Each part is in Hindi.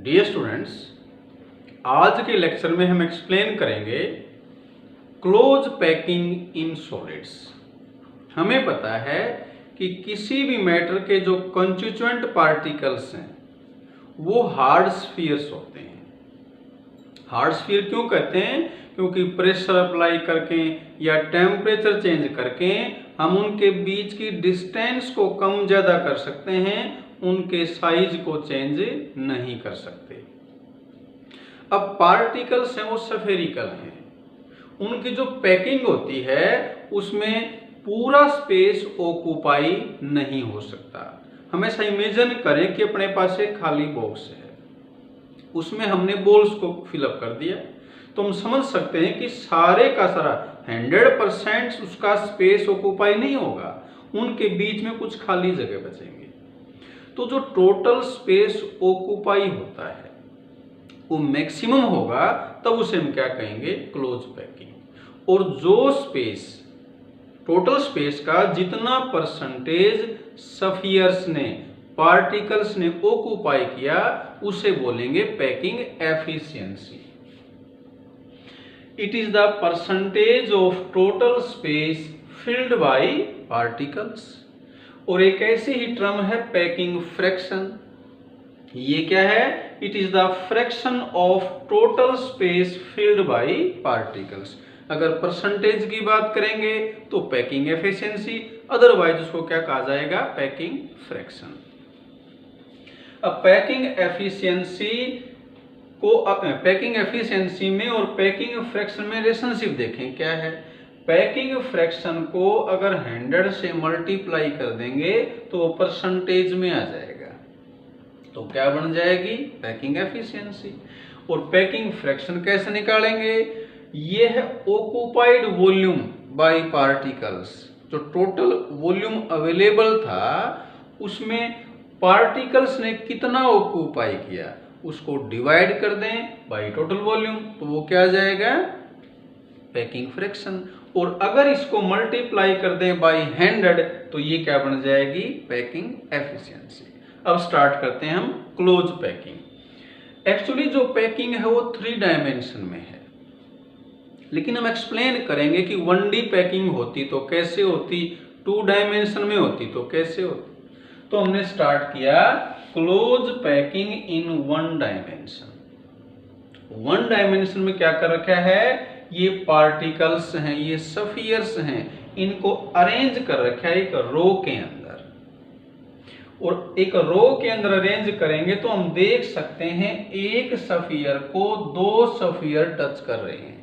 डियर स्टूडेंट्स, आज के लेक्चर में हम एक्सप्लेन करेंगे क्लोज पैकिंग इन सॉलिड्स। हमें पता है कि किसी भी मैटर के जो कंस्टिट्यूएंट पार्टिकल्स हैं वो हार्ड स्फीयर्स होते हैं। हार्ड स्फीयर क्यों कहते हैं? क्योंकि प्रेशर अप्लाई करके या टेम्परेचर चेंज करके हम उनके बीच की डिस्टेंस को कम ज़्यादा कर सकते हैं, उनके साइज को चेंज नहीं कर सकते। अब पार्टिकल्स हैं वो स्फेरिकल हैं, उनकी जो पैकिंग होती है उसमें पूरा स्पेस ऑक्यूपाई नहीं हो सकता। हमेशा इमेजिन करें कि अपने पास एक खाली बॉक्स है, उसमें हमने बॉल्स को फिलअप कर दिया, तो हम समझ सकते हैं कि सारे का सारा 100% उसका स्पेस ऑक्यूपाई नहीं होगा, उनके बीच में कुछ खाली जगह बचेंगे। तो जो टोटल स्पेस ऑक्यूपाई होता है वो मैक्सिमम होगा, तब उसे हम क्या कहेंगे? Close packing. और जो स्पेस, टोटल स्पेस का जितना परसेंटेज स्फीयर्स ने, पार्टिकल्स ने ऑक्यूपाई किया, उसे बोलेंगे packing efficiency. It is the percentage of total space filled by particles. और एक ऐसी ही टर्म है पैकिंग फ्रैक्शन। ये क्या है? It is the fraction of total space filled by particles. अगर परसेंटेज की बात करेंगे तो पैकिंग एफिशिएंसी, अदरवाइज उसको क्या कहा जाएगा? Packing fraction. अब पैकिंग एफिशिएंसी में और पैकिंग फ्रैक्शन में रिलेशनशिप देखें क्या है। पैकिंग फ्रैक्शन को अगर 100 से मल्टीप्लाई कर देंगे तो वो परसेंटेज में आ जाएगा, तो क्या बन जाएगी? Packing efficiency. और पैकिंग फ्रैक्शन कैसे निकालेंगे? ये है ऑक्यूपाइड वॉल्यूम बाय पार्टिकल्स। जो टोटल वॉल्यूम अवेलेबल था उसमें पार्टिकल्स ने कितना ऑक्यूपाई किया, उसको डिवाइड कर दें बाय टोटल वॉल्यूम, तो वो क्या आ जाएगा? Packing fraction. और अगर इसको मल्टीप्लाई कर दें बाय 100 तो ये क्या बन जाएगी? Packing efficiency. अब स्टार्ट करते हैं हम क्लोज पैकिंग। एक्चुअली जो पैकिंग है वो 3 डायमेंशन में है, लेकिन हम एक्सप्लेन करेंगे कि 1D पैकिंग होती तो कैसे होती, 2 डायमेंशन में होती तो कैसे होती। तो हमने स्टार्ट किया close packing in 1 dimension. 1 dimension में क्या कर रखा है? ये पार्टिकल्स हैं, ये स्फीयर्स हैं, इनको अरेंज कर रखा है एक रो के अंदर। और एक रो के अंदर अरेंज करेंगे तो हम देख सकते हैं एक स्फीयर को 2 स्फीयर टच कर रहे हैं।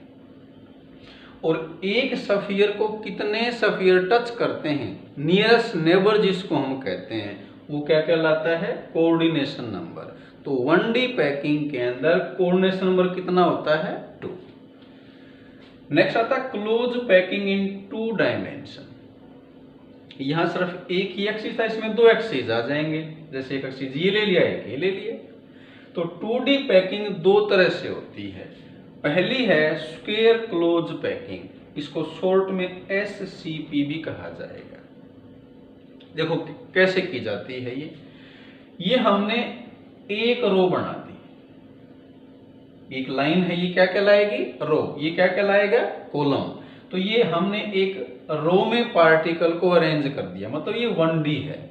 और एक स्फीयर को कितने स्फीयर टच करते हैं? नियरेस्ट नेबर जिसको हम कहते हैं, वो क्या कहलाता है? Coordination number. तो 1D पैकिंग के अंदर कोऑर्डिनेशन नंबर कितना होता है? 2। नेक्स्ट आता है क्लोज पैकिंग इन 2 डायमेंशन। यहां सिर्फ एक ही एक्सिस था, इसमें 2 एक्सिस आ जाएंगे। जैसे एक एक्सिस ये ले लिया, एक ये ले लिया। तो 2D पैकिंग 2 तरह से होती है। पहली है स्क्वायर क्लोज पैकिंग, इसको शॉर्ट में SCP भी कहा जाएगा। देखो कैसे की जाती है ये हमने एक रो बना दी, एक लाइन है, ये क्या कहलाएगी? रो। ये क्या कहलाएगा? कॉलम। तो ये हमने एक रो में पार्टिकल को अरेंज कर दिया, मतलब ये 1D है।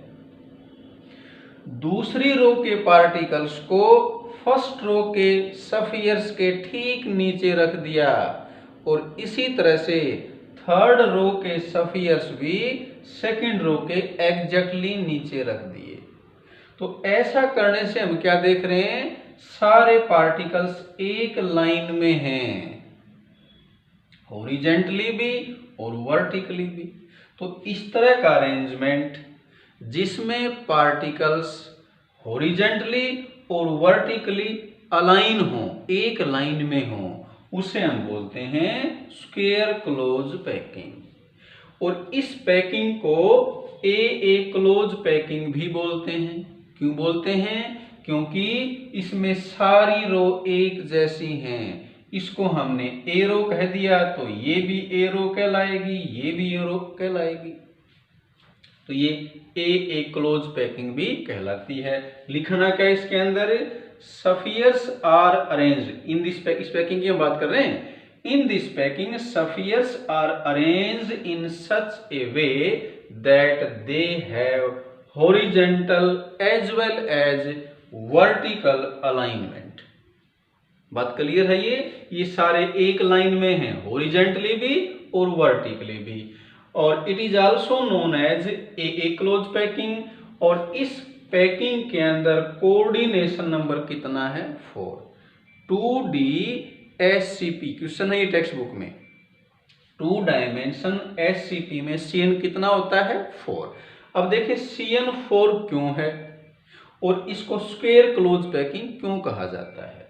दूसरी रो के पार्टिकल्स को फर्स्ट रो के स्फीयर्स के ठीक नीचे रख दिया, और इसी तरह से थर्ड रो के स्फीयर्स भी सेकंड रो के एग्जैक्टली नीचे रख दिए। तो ऐसा करने से हम क्या देख रहे हैं? सारे पार्टिकल्स एक लाइन में हैं, हॉरिजॉन्टली भी और वर्टिकली भी। तो इस तरह का अरेंजमेंट जिसमें पार्टिकल्स हॉरिजॉन्टली और वर्टिकली अलाइन हो, एक लाइन में हो, उसे हम बोलते हैं स्क्वायर क्लोज पैकिंग। और इस पैकिंग को AA क्लोज पैकिंग भी बोलते हैं। क्यों बोलते हैं? क्योंकि इसमें सारी रो एक जैसी हैं। इसको हमने ए रो कह दिया तो ये भी ए रो कहलाएगी, ये भी ए रो कहलाएगी। तो ये AA क्लोज पैकिंग भी कहलाती है। लिखना क्या इसके अंदर? Spheres are arranged in this इस पैकिंग की हम बात कर रहे हैं। In this packing spheres are arranged in such a way that they have horizontal as well as vertical alignment. बात क्लियर है? ये सारे एक लाइन में हैं, हॉरिजॉन्टली भी और वर्टिकली भी। और it is also known as a close packing. और इस पैकिंग के अंदर कोऑर्डिनेशन नंबर कितना है? 4। 2D SCP क्वेश्चन है ये टेक्स्ट बुक में। 2 डायमेंशन SCP में CN कितना होता है? 4। अब देखिए CN 4 क्यों है और इसको स्क्वायर क्लोज पैकिंग क्यों कहा जाता है।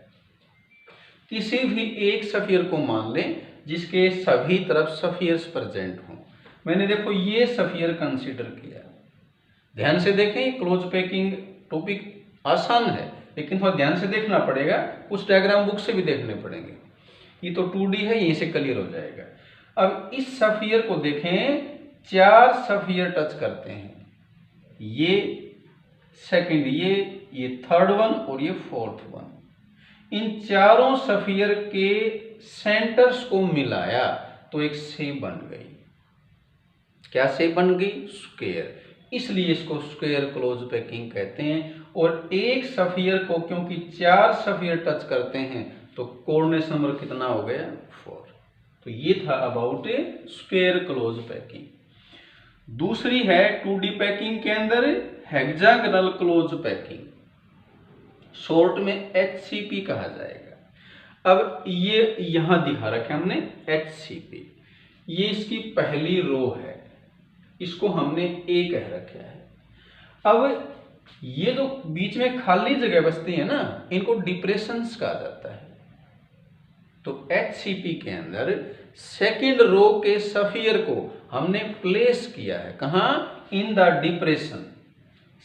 किसी भी एक सफियर को मान लें जिसके सभी तरफ सफियर्स प्रेजेंट हों। मैंने देखो ये सफियर कंसीडर किया, ध्यान से देखें। क्लोज पैकिंग टॉपिक आसान है लेकिन थोड़ा ध्यान से देखना पड़ेगा, कुछ डायग्राम बुक से भी देखने पड़ेंगे। ये तो 2D है, यहीं से क्लियर हो जाएगा। अब इस सफियर को देखें, 4 सफियर टच करते हैं, ये सेकंड, ये थर्ड वन और ये फोर्थ वन। इन चारों सफियर के सेंटर्स को मिलाया तो एक शेप बन गई। क्या शेप बन गई? स्क्वायर। इसलिए इसको स्क्वायर क्लोज पैकिंग कहते हैं। और एक सफियर को क्योंकि 4 सफियर टच करते हैं तो कोऑर्डिनेशन नंबर कितना हो गया? 4। तो ये था about A square close packing. दूसरी है 2D पैकिंग के अंदर हेक्सागोनल क्लोज पैकिंग, शॉर्ट में HCP कहा जाएगा। अब ये यहां दिखा रखा है हमने HCP, ये इसकी पहली रो है, इसको हमने A कह रखा है। अब ये जो बीच में खाली जगह बचती है ना, इनको डिप्रेशंस कहा जाता है। तो HCP के अंदर सेकंड रो के सफियर को हमने प्लेस किया है कहां? In the depression.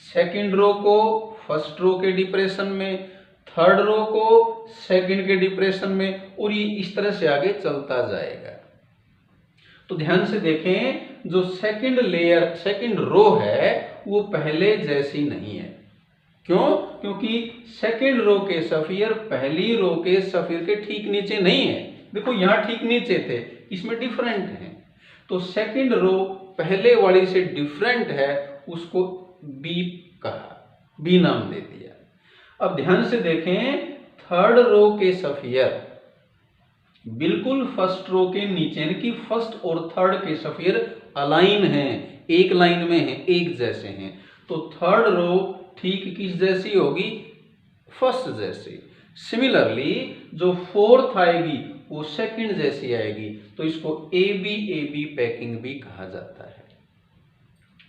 Second row को फर्स्ट रो के डिप्रेशन में, थर्ड रो को सेकंड के डिप्रेशन में, और ये इस तरह से आगे चलता जाएगा। तो ध्यान से देखें, जो सेकंड लेयर सेकंड रो है वो पहले जैसी नहीं है। क्यों? क्योंकि सेकंड रो के सफियर पहली रो के सफियर के ठीक नीचे नहीं है। देखो यहां ठीक नीचे थे, इसमें डिफरेंट है। तो सेकंड रो पहले वाली से डिफरेंट है, उसको B कहा, B नाम दे दिया। अब ध्यान से देखें, थर्ड रो के सफियर बिल्कुल फर्स्ट रो के नीचे, यानी कि फर्स्ट और थर्ड के सफियर अलाइन हैं, एक लाइन में हैं, एक जैसे हैं। तो थर्ड रो ठीक किस जैसी होगी? फर्स्ट जैसी। सिमिलरली जो फोर्थ आएगी वो सेकंड जैसी आएगी। तो इसको AB पैकिंग भी कहा जाता है।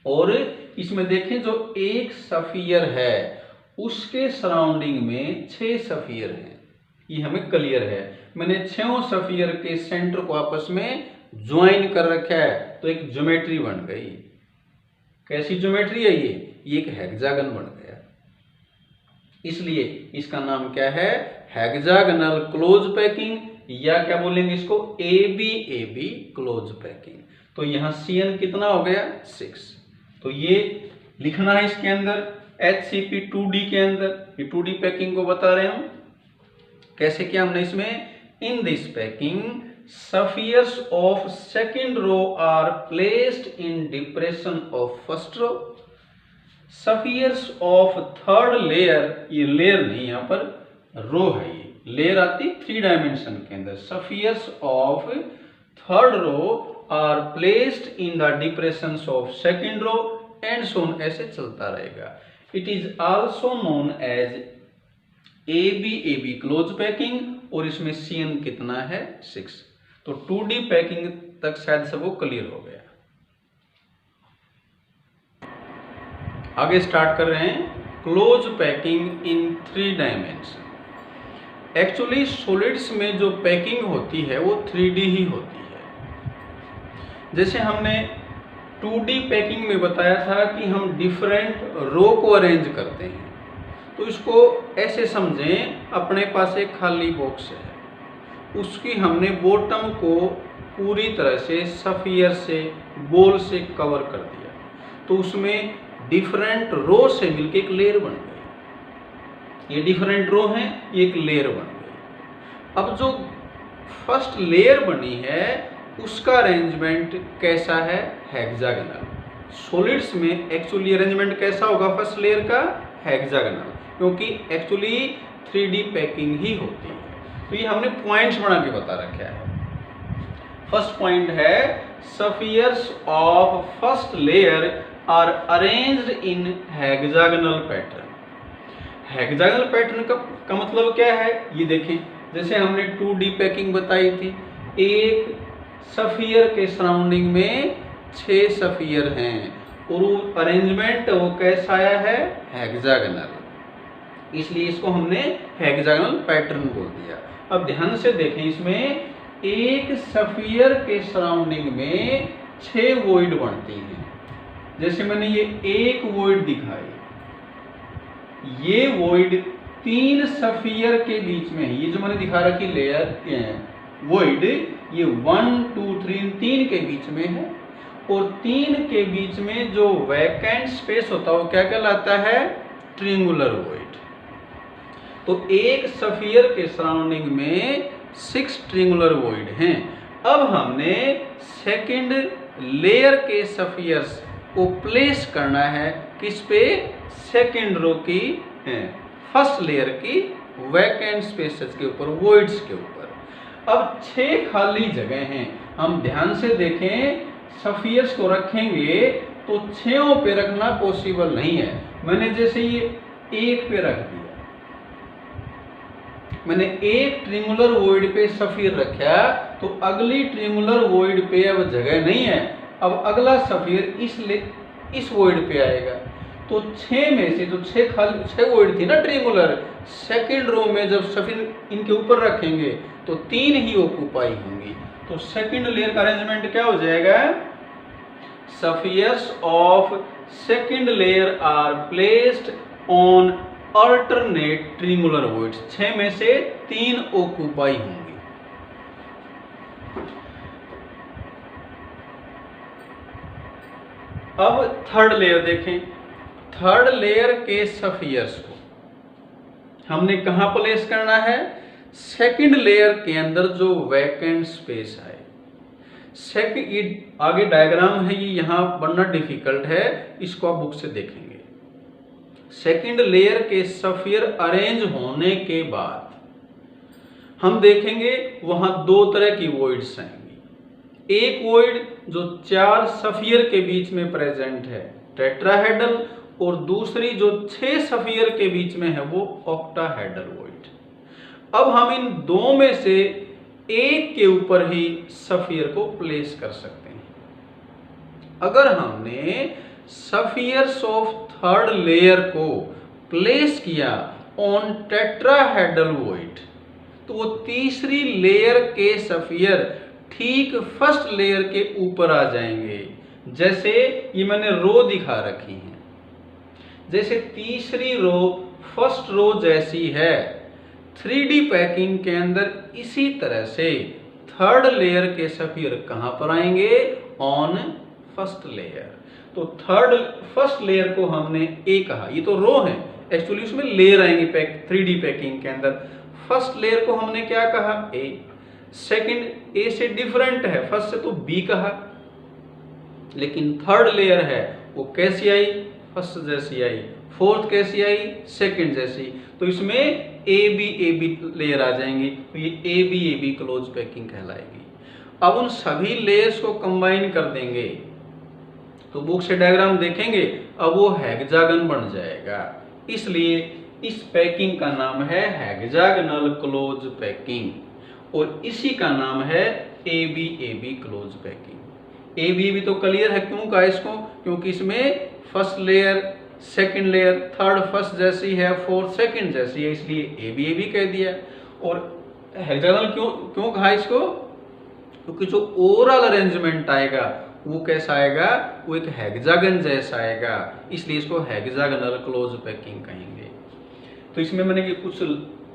और इसमें देखें, जो एक सफियर है उसके सराउंडिंग में 6 सफियर हैं, ये हमें क्लियर है। मैंने 6 सफियर के सेंटर को आपस में ज्वाइन कर रखा है तो एक ज्योमेट्री बन गई। कैसी ज्योमेट्री है ये एक हेक्सागन बन गया। इसलिए इसका नाम क्या है? हेक्सागोनल क्लोज पैकिंग, या क्या बोलेंगे इसको? AB close packing. तो यहां CN कितना हो गया? 6। तो ये लिखना है इसके अंदर HCP 2D के अंदर, ये 2D पैकिंग को बता रहे हैं हम। कैसे किया हमने इसमें? In this packing spheres of second row are placed in depression of first row. Spheres of third layer, ये लेयर नहीं यहां पर रो है, ये लेयर आती 3 डायमेंशन के अंदर। Spheres of third row are placed in the depressions of second row and so on, ऐसे चलता रहेगा। It is also known as AB close packing, और इसमें CN कितना है? 6। तो 2D पैकिंग तक शायद सबको क्लियर हो गया। आगे स्टार्ट कर रहे हैं close packing in 3 dimension. Actually solids में जो पैकिंग होती है वो 3D ही होती है। जैसे हमने 2D पैकिंग में बताया था कि हम डिफरेंट रो को अरेंज करते हैं, तो इसको ऐसे समझें, अपने पास एक खाली बॉक्स है, उसकी हमने बॉटम को पूरी तरह से सफियर से, बॉल से कवर कर दिया, तो उसमें डिफरेंट रो से मिलकर एक लेयर बन गई। ये डिफरेंट रो हैं, ये एक लेयर बन गई। अब जो फर्स्ट लेयर बनी है उसका अरेंजमेंट कैसा है, हेक्सागोनल। सॉलिड्स में एक्चुअली अरेंजमेंट कैसा होगा फर्स्ट लेयर का, हेक्सागोनल, क्योंकि एक्चुअली 3D पैकिंग ही होती है। तो ये हमने पॉइंट्स बना के बता रखा है। फर्स्ट पॉइंट है spheres of first layer are arranged in hexagonal pattern. Hexagonal pattern का मतलब क्या है, ये देखें, जैसे हमने 2D पैकिंग बताई थी, एक स्फीयर के सराउंडिंग में 6 स्फीयर हैं और अरेंजमेंट वो कैसा आया है, हेक्सागोनल, इसलिए इसको हमने हेक्सागोनल पैटर्न बोल दिया। अब ध्यान से देखें, इसमें एक स्फीयर के सराउंडिंग में 6 वॉइड बनती हैं। जैसे मैंने ये एक वॉइड दिखाई, ये वॉइड 3 स्फीयर के बीच में है। ये जो मैंने दिखा रखी लेयर वॉइड, ये 1 2 3 3 के बीच में है, और 3 के बीच में जो वैकेंट स्पेस होता है वो क्या कहलाता है, ट्रिएंगुलर वॉइड। तो एक स्फीयर के सराउंडिंग में 6 ट्रिएंगुलर वॉइड हैं। अब हमने सेकंड लेयर के स्फीयर्स को प्लेस करना है किस पे, सेकंड रो की फर्स्ट लेयर की वैकेंट स्पेसेस के ऊपर, वॉइड्स के ऊपर। अब 6 खाली जगह हैं, हम ध्यान से देखें, स्फीयर्स को रखेंगे तो 6 पे रखना पॉसिबल नहीं है। मैंने जैसे ये 1 पे रख दिया, मैंने एक ट्रिएंगुलर वॉइड पे स्फीयर रखा, तो अगली ट्रिएंगुलर वॉइड पे अब जगह नहीं है, अब अगला स्फीयर इस वॉइड पे आएगा। तो 6 में से जो 6 वॉइड थी ना ट्रिएंगुलर, सेकंड रो में जब स्फीयर इनके ऊपर रखेंगे तो 3 ही ऑक्यूपाई होंगी। तो सेकंड लेयर का अरेंजमेंट क्या हो जाएगा, spheres of second layer are placed on alternate triangular voids. 6 में से 3 ऑक्यूपाई होंगी। अब थर्ड लेयर देखें, थर्ड लेयर के स्फीयर्स को हमने कहां प्लेस करना है, सेकंड लेयर के अंदर जो वैकेंट स्पेस है। ये आगे डायग्राम है, ये यहां बनना डिफिकल्ट है, इसको आप बुक से देखेंगे। सेकंड लेयर के स्फीयर अरेंज होने के बाद हम देखेंगे वहां 2 तरह की वॉइड्स आएंगी। एक वॉइड जो 4 स्फीयर के बीच में प्रेजेंट है, टेट्राहेड्रल, और दूसरी जो 6 स्फीयर के बीच में है वो ऑक्टाहेड्रल वॉइड। अब हम इन 2 में से एक के ऊपर ही स्फीयर को प्लेस कर सकते हैं। अगर हमने स्फीयर्स ऑफ थर्ड लेयर को प्लेस किया ऑन टेट्राहेड्रल वॉइड, तो वो तीसरी लेयर के स्फीयर ठीक फर्स्ट लेयर के ऊपर आ जाएंगे। जैसे ये मैंने रो दिखा रखी है, जैसे तीसरी रो फर्स्ट रो जैसी है 3D पैकिंग के अंदर, इसी तरह से थर्ड लेयर के स्फीयर कहां पर आएंगे, ऑन फर्स्ट लेयर। तो फर्स्ट लेयर को हमने ए कहा, ये तो रो है, एक्चुअली उसमें लेयर आएंगे 3D पैकिंग के अंदर। फर्स्ट लेयर को हमने क्या कहा, ए। सेकंड ए से डिफरेंट है, फर्स्ट से तो बी कहा, लेकिन थर्ड लेयर है वो कैसी आई, फर्स्ट जैसी आई। फोर्थ कैसी आई, सेकंड जैसी। तो इसमें ए बी लेयर आ जाएंगी, तो ये ए बी क्लोज पैकिंग कहलाएगी। अब उन सभी लेयर्स को कंबाइन कर देंगे तो बुक से डायग्राम देखेंगे, अब वो हेक्सागन बन जाएगा। इसलिए इस पैकिंग का नाम है हेक्सागोनल क्लोज पैकिंग, और इसी का नाम है A B close packing. A B तो क्लियर है, क्यों कहा इसको, क्योंकि इसमें first layer second layer third first जैसी है, फोर्थ सेकंड जैसी है, इसलिए ए बी कह दिया। और हेक्सागोनल क्यों कहा इसको, क्योंकि जो ओवरऑल अरेंजमेंट आएगा वो कैसा आएगा, वो एक हेक्सागन जैसा आएगा, इसलिए इसको हेक्सागोनल क्लोज पैकिंग कहेंगे। तो इसमें मैंने कुछ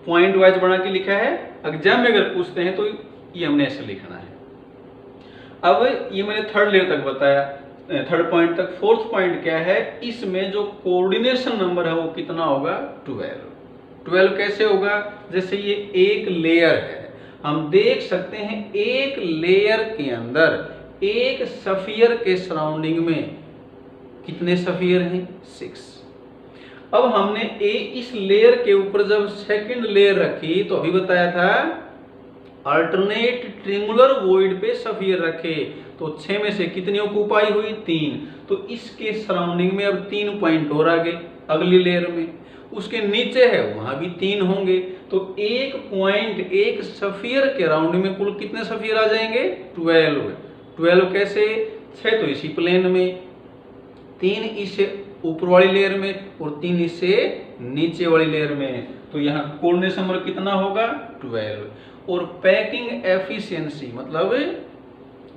पॉइंट वाइज बना के लिखा है, एग्जाम में अगर पूछते हैं तो ये हमने ऐसे लिखना है। अब ये मैंने थर्ड लेयर तक बताया, थर्ड पॉइंट तक। फोर्थ पॉइंट क्या है, इसमें जो कोऑर्डिनेशन नंबर है वो कितना होगा, 12। 12 कैसे होगा? जैसे ये एक लेयर है, हम देख सकते हैं एक लेयर के अंदर एक सफियर के सराउंडिंग में कितने सफियर हैं? 6। अब हमने इस लेयर के ऊपर जब सेकंड लेयर रखी तो अभी बताया था अल्टरनेट ट्रिंगुलर वॉइड पे सफियर रखे, तो 6 में से कितनी ऑक्यूपाई हुई? 3। तो इसके सराउंडिंग में अब 3 पॉइंट और आ गए अगली लेयर में, उसके नीचे है वहां भी 3 होंगे, तो एक पॉइंट एक सफियर के राउंड में कुल कितने सफियर आ जाएंगे? 12। 12 कैसे? 6 तो इसी प्लेन में, 3 इसे ऊपर वाली लेयर में और 3 इससे नीचे वाली लेयर में, तो यहाँ कोऑर्डिनेशन नंबर कितना होगा? 12। और पैकिंग एफिशिएंसी मतलब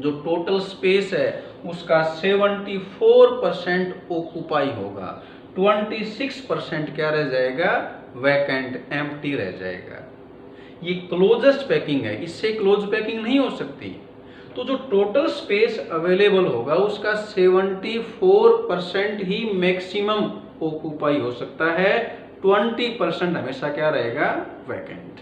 जो टोटल स्पेस है उसका 74% ऑक्यूपाई होगा, 26% क्या रह जाएगा? वैकेंट, एम्प्टी रह जाएगा। ये क्लोजेस्ट पैकिंग है, इससे क्लोज पैकिंग नहीं हो सकती। तो जो टोटल स्पेस अवेलेबल होगा उसका 74% ही मैक्सिमम ऑक्यूपाई हो सकता है, 20% हमेशा क्या रहेगा? वैकेंट।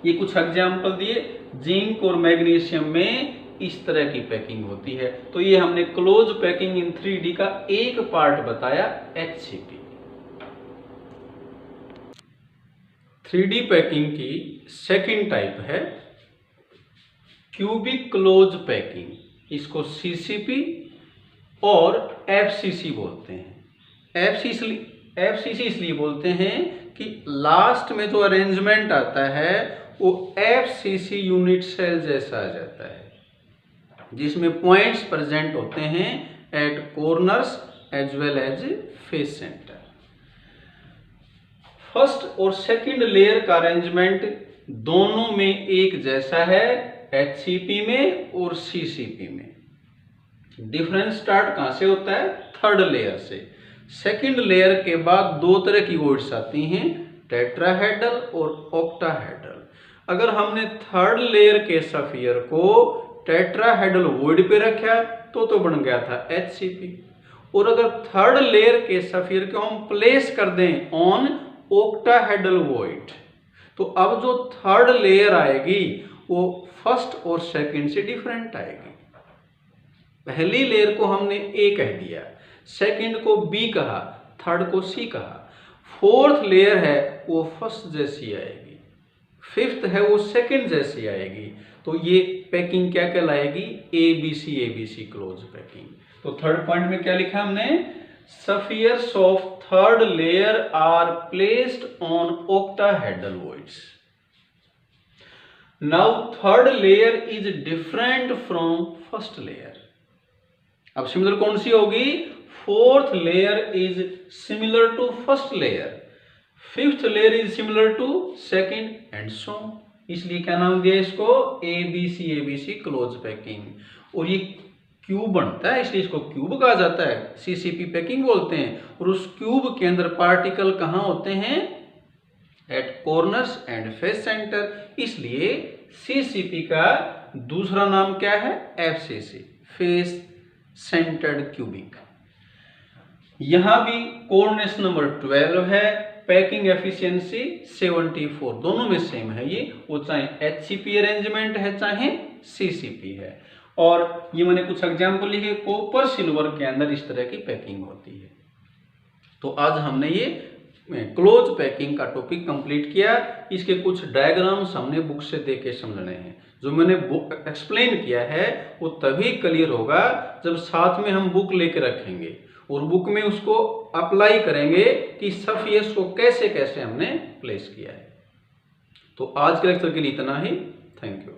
ये कुछ एग्जाम्पल दिए, जिंक और मैग्नीशियम में इस तरह की पैकिंग होती है। तो ये हमने क्लोज पैकिंग इन 3D का एक पार्ट बताया, HCP। 3D पैकिंग की सेकंड टाइप है क्यूबिक क्लोज पैकिंग, इसको CCP और FCC बोलते हैं। FCC इसलिए बोलते हैं कि लास्ट में जो अरेंजमेंट आता है वो FCC यूनिट सेल जैसा आ जाता है, जिसमें पॉइंट्स प्रेजेंट होते हैं at corners as well as face centre. First और सेकंड लेयर का अरेंजमेंट दोनों में एक जैसा है, HCP में और CCP में। डिफरेंस स्टार्ट कहां से होता है? थर्ड लेयर से। सेकंड लेयर के बाद दो तरह की वॉइड्स आती हैं, टेट्राहेड्रल और ऑक्टाहेड्रल। अगर हमने थर्ड लेयर के सफियर को टेट्राहेड्रल वॉइड पे रखा तो बन गया था HCP, और अगर थर्ड लेयर के सफियर को हम प्लेस कर दें ऑन ऑक्टाहेड्रल वॉइड, तो अब जो थर्ड लेयर आएगी वो फर्स्ट और सेकंड से डिफरेंट आएगी। पहली लेयर को हमने A कह दिया, सेकंड को B कहा, थर्ड को C कहा, फोर्थ लेयर है वो फर्स्ट जैसी आएगी, फिफ्थ है वो सेकंड जैसी आएगी। तो ये पैकिंग क्या कहलाएगी? ABC close packing. तो थर्ड पॉइंट में क्या लिखा हमने? Spheres of third layer are placed on octahedral voids. Now third layer is different from first layer. अब सिमिलर कौन सी होगी? Fourth layer is similar to first layer, fifth layer is similar to second and so. इसलिए क्या नाम दिया इसको? ABC close packing. और ये क्यूब बनता है इसलिए इसको क्यूब कहा जाता है, CCP पैकिंग बोलते हैं। और उस क्यूब के अंदर पार्टिकल कहाँ होते हैं? At corners and face centre. इसलिए CCP का दूसरा नाम क्या है? FCC, face centred cubic. यहां भी कोऑर्डिनेशन नंबर 12 है, पैकिंग एफिशिएंसी 74, दोनों में सेम है ये, वो चाहे HCP अरेंजमेंट है चाहे CCP है। और ये मैंने कुछ एग्जाम्पल लिखे, कॉपर सिल्वर के अंदर इस तरह की पैकिंग होती है। तो आज हमने ये क्लोज पैकिंग का टॉपिक कंप्लीट किया। इसके कुछ डायग्राम्स हमने बुक से देख के समझने हैं। जो मैंने बुक एक्सप्लेन किया है वो तभी क्लियर होगा जब साथ में हम बुक लेके रखेंगे और बुक में उसको अप्लाई करेंगे कि सफियर्स को कैसे कैसे हमने प्लेस किया है। तो आज के लेक्चर के लिए इतना ही। Thank you.